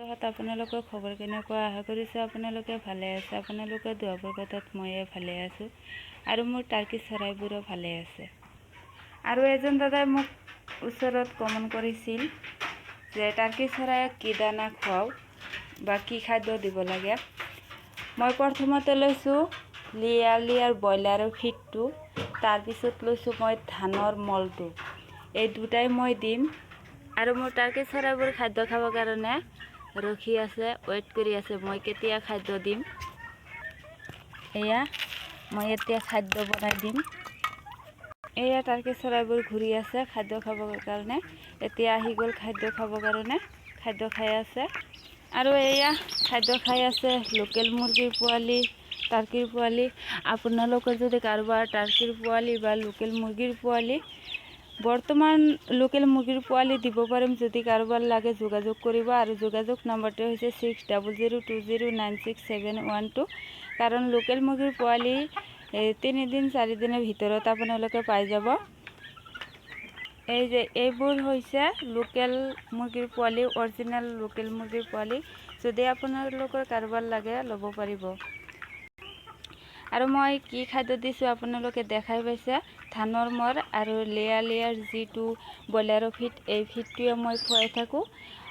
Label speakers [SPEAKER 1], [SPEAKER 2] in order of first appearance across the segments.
[SPEAKER 1] সপ্তাহত আপোনালোকৰ খবৰ কেনেকুৱা? আশা কৰিছোঁ আপোনালোকে ভালে আছে। আপোনালোকে দুৱাবৰ কথাত ময়ে ভালে আছোঁ আৰু মোৰ টাৰ্কি চৰাইবোৰো ভালে আছে। আৰু এজন দাদাই মোক ওচৰত কমেণ্ট কৰিছিল যে টাৰ্কি চৰাইক কি দানা খুৱাওঁ বা কি খাদ্য দিব লাগে। মই প্ৰথমতে লৈছোঁ লিয়াৰ ব্ৰইলাৰৰ ফিডটো, তাৰপিছত লৈছোঁ মই ধানৰ মলটো। এই দুটাই মই দিম আৰু মোৰ টাৰ্কি চৰাইবোৰ খাদ্য খাবৰ কাৰণে ৰখি আছে, ৱেইট কৰি আছে মই কেতিয়া খাদ্য দিম। এয়া মই এতিয়া খাদ্য বনাই দিম। এয়া টাৰ্কি চৰাইবোৰ ঘূৰি আছে খাদ্য খাবৰ কাৰণে। এতিয়া আহি গ'ল খাদ্য খাবৰ কাৰণে, খাদ্য খাই আছে। আৰু এয়া খাদ্য খাই আছে লোকেল মুৰ্গীৰ পোৱালি, টাৰ্কিৰ পোৱালি। আপোনালোকে যদি কাৰোবাৰ টাৰ্কিৰ পোৱালি বা লোকেল মুৰ্গীৰ পোৱালি, বৰ্তমান লোকেল মুৰ্গীৰ পোৱালি দিব পাৰিম, যদি কাৰোবাৰ লাগে যোগাযোগ কৰিব। আৰু যোগাযোগ নম্বৰটো হৈছে 6002096712। কাৰণ লোকেল মুৰ্গীৰ পোৱালি 3 দিন 4 দিনৰ ভিতৰত আপোনালোকে পাই যাব। এই যে এইবোৰ হৈছে লোকেল মুৰ্গীৰ পোৱালি, অৰিজিনেল লোকেল মুৰ্গীৰ পোৱালি। যদি আপোনালোকৰ কাৰোবাৰ লাগে ল'ব পাৰিব। আৰু মই কি খাদ্য দিছোঁ আপোনালোকে দেখাই পাইছে, ধানৰ মৰ আৰু লেয়াৰ যিটো ব্ৰইলাৰৰ ফিড, এই ফিডটোৱে মই খুৱাই থাকোঁ।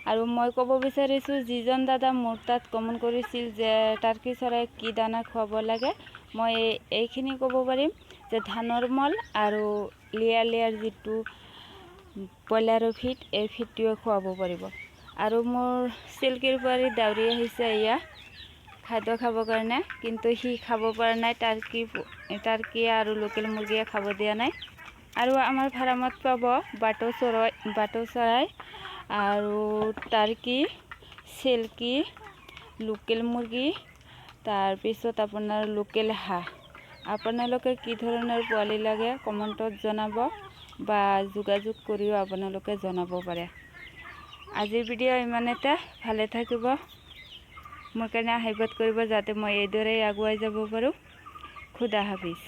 [SPEAKER 1] আৰু মই ক'ব বিচাৰিছোঁ, যিজন দাদা মোৰ তাত কমেণ্ট কৰিছিল যে টাৰ্কি চৰাইক কি দানা খুৱাব লাগে, মই এইখিনি ক'ব পাৰিম যে ধানৰ মল আৰু লেয়াৰ যিটো ব্ৰইলাৰৰ ফিড, এই ফিডটোৱে খুৱাব পাৰিব। আৰু মোৰ চিল্কিৰ পোৱালি দাউৰি আহিছে এয়া খাদ্য খাবৰ কাৰণে, কিন্তু সি খাব পৰা নাই। টাৰ্কি আৰু লোকেল মুৰ্গীয়ে খাব দিয়া নাই। আৰু আমাৰ ফাৰ্মত পাব বাট চৰাই আৰু টাৰ্কি, চিল্কি, লোকেল মুৰ্গী, তাৰপিছত আপোনাৰ লোকেল হাঁহ। আপোনালোকে কি ধৰণৰ পোৱালি লাগে কমেণ্টত জনাব বা যোগাযোগ কৰিও আপোনালোকে জনাব পাৰে। আজিৰ ভিডিঅ' ইমানতে। ভালে থাকিব, মোৰ কাৰণে আশীৰ্বাদ কৰিব যাতে মই এইদৰে আগুৱাই যাব পাৰোঁ। খুদা হাফিজ।